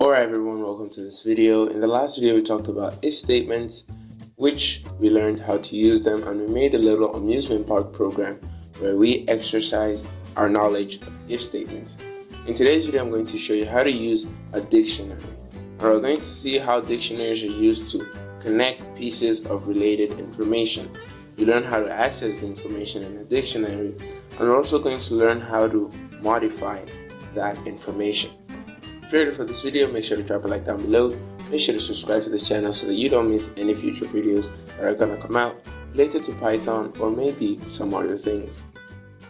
Alright everyone, welcome to this video. In the last video we talked about if statements, which we learned how to use them, and we made a little amusement park program where we exercised our knowledge of if statements. In today's video I'm going to show you how to use a dictionary. And we're going to see how dictionaries are used to connect pieces of related information. You learn how to access the information in a dictionary, and we're also going to learn how to modify that information. If you're ready for this video, make sure to drop a like down below. Make sure to subscribe to this channel so that you don't miss any future videos that are going to come out related to Python or maybe some other things.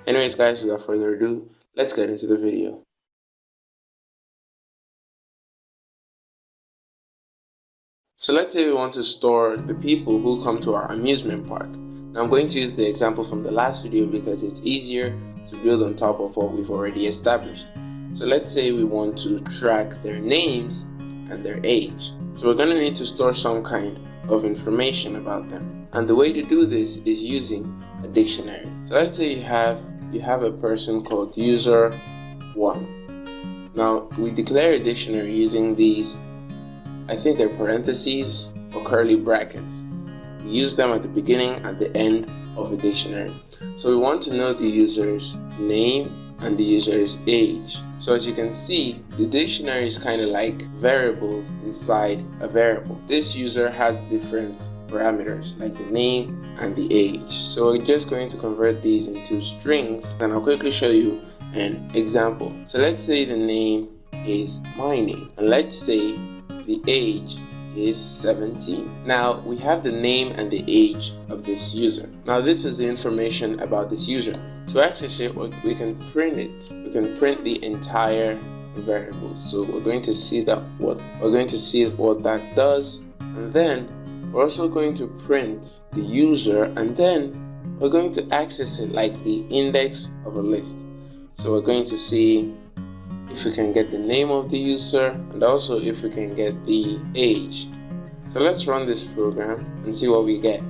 Anyways guys, without further ado, let's get into the video. So let's say we want to store the people who come to our amusement park. Now I'm going to use the example from the last video because it's easier to build on top of what we've already established. So let's say we want to track their names and their age. So we're going to need to store some kind of information about them. And the way to do this is using a dictionary. So let's say you have a person called user1. Now we declare a dictionary using these, I think they're parentheses or curly brackets. We use them at the beginning and the end of a dictionary. So we want to know the user's name and the user's age. So as you can see, the dictionary is kind of like variables inside a variable. This user has different parameters like the name and the age. So we're just going to convert these into strings, and I'll quickly show you an example. So let's say the name is my name, and let's say the age is 17. Now we have the name and the age of this user. Now this is the information about this user. To access it, we can print it. We can print the entire variable. So we're going to see what that does, and then we're also going to print the user, and then we're going to access it like the index of a list. So we're going to see if we can get the name of the user and also if we can get the age. So let's run this program and see what we get.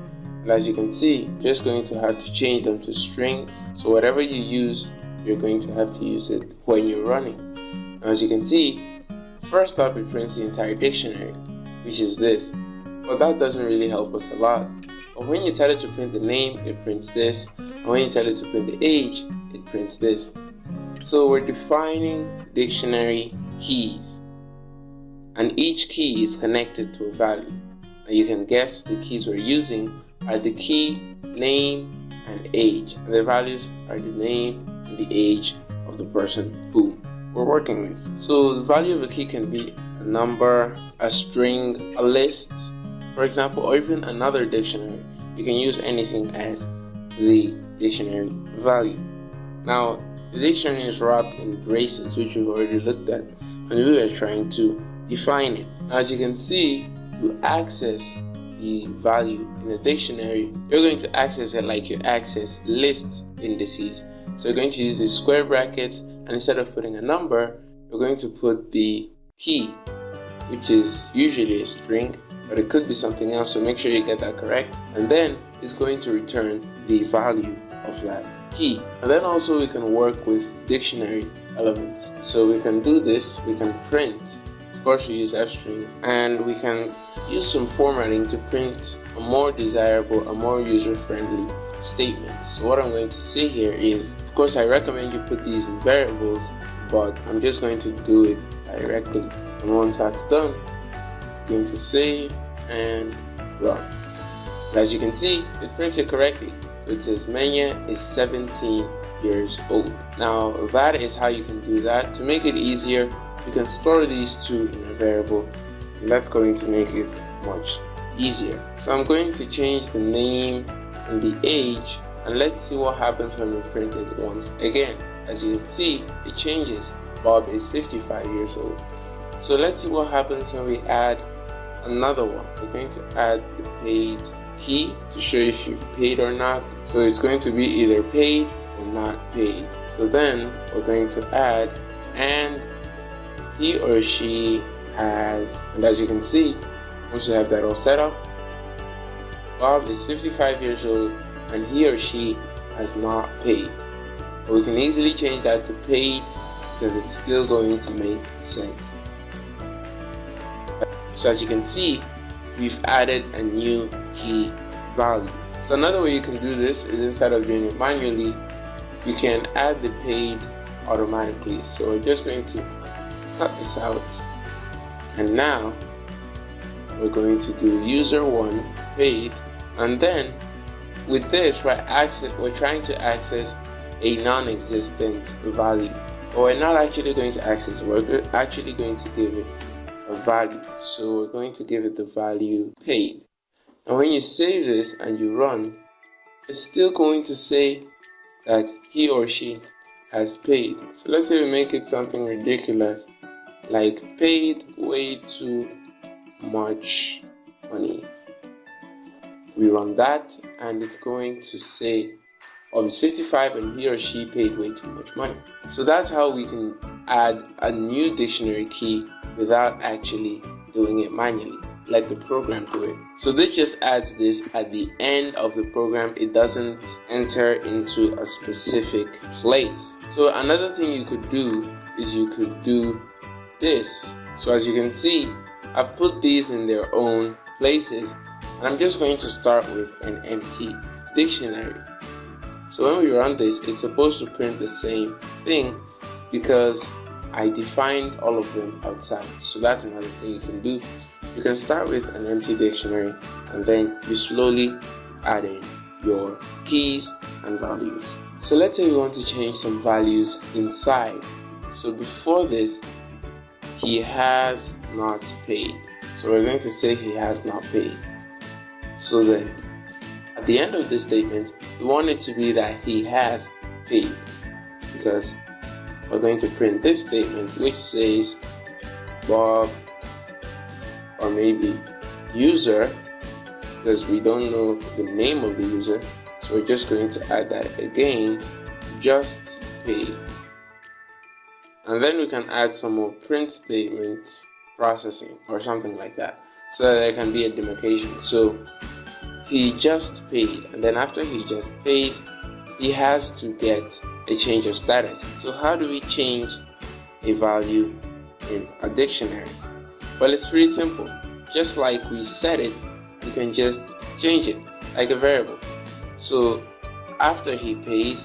And as you can see, you're just going to have to change them to strings. So whatever you use, you're going to have to use it when you're running. Now, as you can see, first up it prints the entire dictionary, which is this. But that doesn't really help us a lot. But when you tell it to print the name, it prints this. And when you tell it to print the age, it prints this. So we're defining dictionary keys, and each key is connected to a value. Now you can guess the keys we're using are the key, name, and age, and the values are the name and the age of the person who we're working with. So the value of a key can be a number, a string, a list, for example, or even another dictionary. You can use anything as the dictionary value. Now the dictionary is wrapped in braces, which we've already looked at when we were trying to define it. Now, as you can see, to access the value in a dictionary, you're going to access it like you access list indices. So you're going to use the square brackets, and instead of putting a number, you're going to put the key, which is usually a string, but it could be something else, so make sure you get that correct. And then it's going to return the value of that key. And then also we can work with dictionary elements. So we can do this, we can print, of course we use f strings, and we can use some formatting to print a more desirable, a more user-friendly statement. So what I'm going to say here is, of course I recommend you put these in variables, but I'm just going to do it directly. And once that's done, I'm going to save and run. As you can see, it prints it correctly. So it says Menye is 17 years old. Now that is how you can do that. To make it easier, you can store these two in a variable, and that's going to make it much easier. So I'm going to change the name and the age, and let's see what happens when we print it once again. As you can see, it changes. Bob is 55 years old. So let's see what happens when we add another one. We're going to add the paid key to show if you've paid or not. So it's going to be either paid or not paid. So then we're going to add, and he or she has, and as you can see, once you have that all set up, Bob is 55 years old and he or she has not paid. But we can easily change that to paid because it's still going to make sense. So as you can see, we've added a new key value. So another way you can do this is, instead of doing it manually, you can add the paid automatically. So we're just going to cut this out, and now we're going to do user1 paid, and then with this we're trying to access a non-existent value, but we're not actually going to access it. We're actually going to give it a value. So we're going to give it the value paid. And when you save this and you run, it's still going to say that he or she has paid. So let's say we make it something ridiculous, like paid way too much money. We run that and it's going to say, oh, it's 55 and he or she paid way too much money. So that's how we can add a new dictionary key without actually doing it manually. Let the program do it. So this just adds this at the end of the program. It doesn't enter into a specific place. So another thing you could do is you could do this. So as you can see, I've put these in their own places, and I'm just going to start with an empty dictionary. So when we run this, it's supposed to print the same thing because I defined all of them outside. So that's another thing you can do. You can start with an empty dictionary and then you slowly add in your keys and values. So let's say we want to change some values inside. So before this, he has not paid. So we're going to say he has not paid. So then at the end of this statement, we want it to be that he has paid, because we're going to print this statement which says Bob, or maybe user, because we don't know the name of the user. So we're just going to add that again, just paid. And then we can add some more print statements processing or something like that, so that there can be a demarcation. So he just paid, and then after he just paid, he has to get a change of status. So how do we change a value in a dictionary? Well, it's pretty simple. Just like we set it, you can just change it like a variable. So after he pays,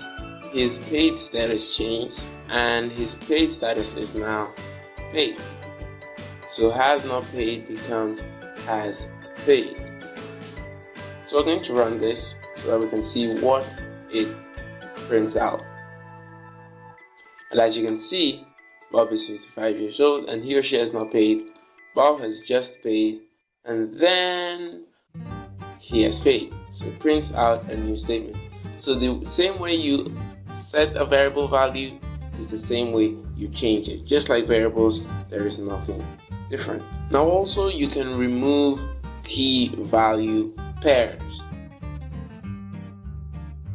his paid status changed and his paid status is now paid. So has not paid becomes has paid. So we're going to run this so that we can see what it prints out. And as you can see, Bob is 55 years old and he or she has not paid. Bob has just paid, and then he has paid. So it prints out a new statement. So the same way you set a variable value is the same way you change it. Just like variables, there is nothing different. Now also you can remove key value pairs.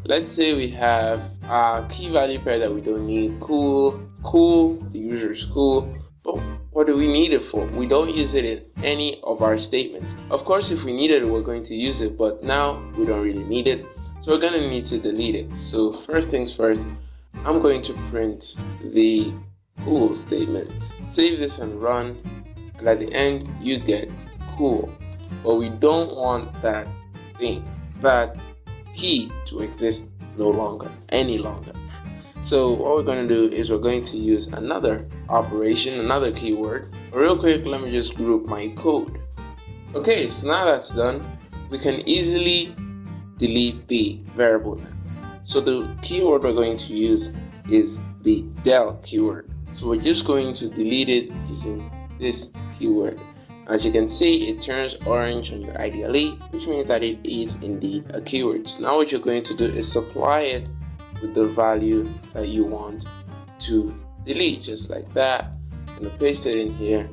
Let's say we have a key value pair that we don't need. Cool, the user is cool, but what do we need it for? We don't use it in any of our statements. Of course, if we needed it, we're going to use it, but now we don't really need it, so we're going to need to delete it. So first things first, I'm going to print the cool statement. Save this and run, and at the end you get cool. But we don't want that key to exist any longer. So what we're going to do is we're going to use another operation, another keyword. Real quick, let me just group my code. Okay, so now that's done, we can easily delete the variable now. So the keyword we're going to use is the Dell keyword. So we're just going to delete it using this keyword. As you can see, it turns orange on your IDLE, which means that it is indeed a keyword. So now what you're going to do is supply it with the value that you want to delete, just like that. I'm going to paste it in here.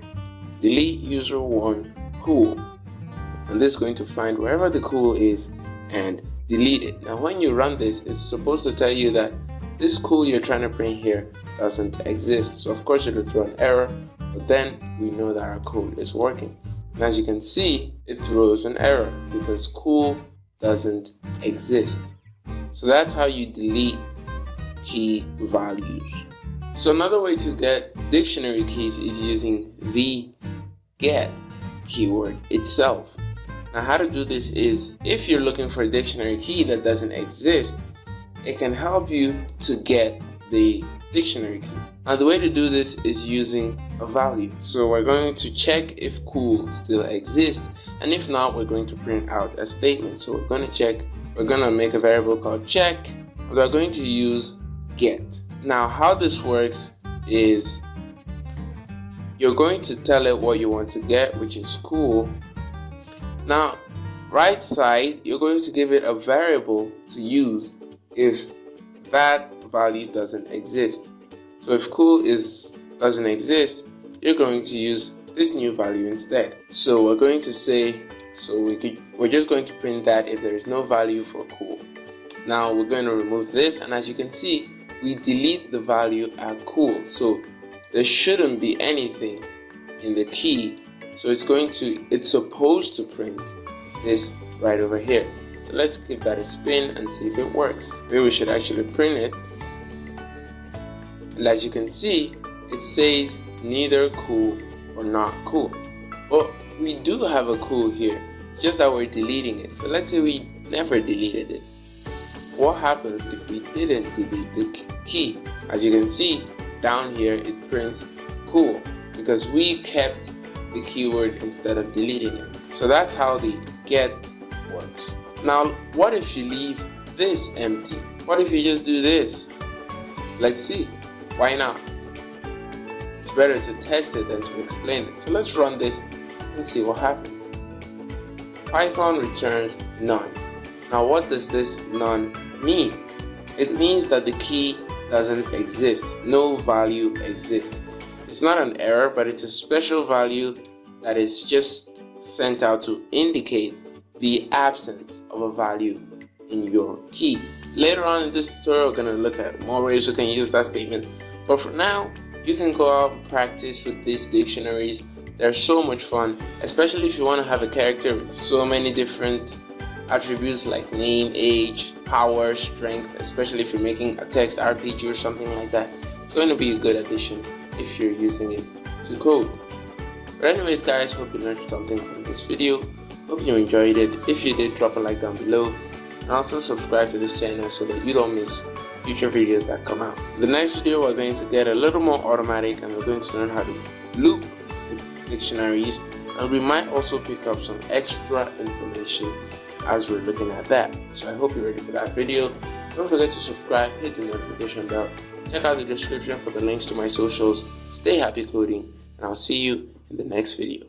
Delete user1 cool. And this is going to find wherever the cool is and delete it. Now when you run this, it's supposed to tell you that this cool you're trying to print here doesn't exist. So of course it'll throw an error, but then we know that our code is working. And as you can see, it throws an error because cool doesn't exist. So that's how you delete key values. So another way to get dictionary keys is using the get. keyword itself. Now, how to do this is, if you're looking for a dictionary key that doesn't exist, it can help you to get the dictionary key. Now, the way to do this is using a value. So we're going to check if cool still exists, and if not, we're going to print out a statement. So we're going to make a variable called check, and we're going to use get. Now, how this works is you're going to tell it what you want to get, which is cool. Now, right side, you're going to give it a variable to use if that value doesn't exist. So if cool doesn't exist, you're going to use this new value instead. So we're going to say, we're just going to print that if there is no value for cool. Now we're going to remove this, and as you can see, we delete the value at cool. So there shouldn't be anything in the key. So it's supposed to print this right over here. So let's give that a spin and see if it works. Maybe we should actually print it. And as you can see, it says neither cool or not cool. But we do have a cool here. It's just that we're deleting it. So let's say we never deleted it. What happens if we didn't delete the key? As you can see down here, it prints cool because we kept the keyword instead of deleting it. So that's how the get works. Now, what if you leave this empty? What if you just do this? Let's see. Why not? It's better to test it than to explain it. So let's run this and see what happens. Python returns none. Now, what does this none mean? It means that the key doesn't exist. No value exists. It's not an error, but it's a special value that is just sent out to indicate the absence of a value in your key. Later on in this tutorial, we're going to look at more ways you can use that statement. But for now, you can go out and practice with these dictionaries. They're so much fun, especially if you want to have a character with so many different attributes like name, age, power, strength, especially if you're making a text RPG or something like that. It's going to be a good addition if you're using it to code. But anyways guys, hope you learned something from this video. Hope you enjoyed it. If you did, drop a like down below, and also subscribe to this channel so that you don't miss future videos that come out. In the next video, we're going to get a little more automatic, and we're going to learn how to loop dictionaries, and we might also pick up some extra information as we're looking at that. So I hope you're ready for that video. Don't forget to subscribe, hit the notification bell, check out the description for the links to my socials. Stay happy coding, and I'll see you in the next video.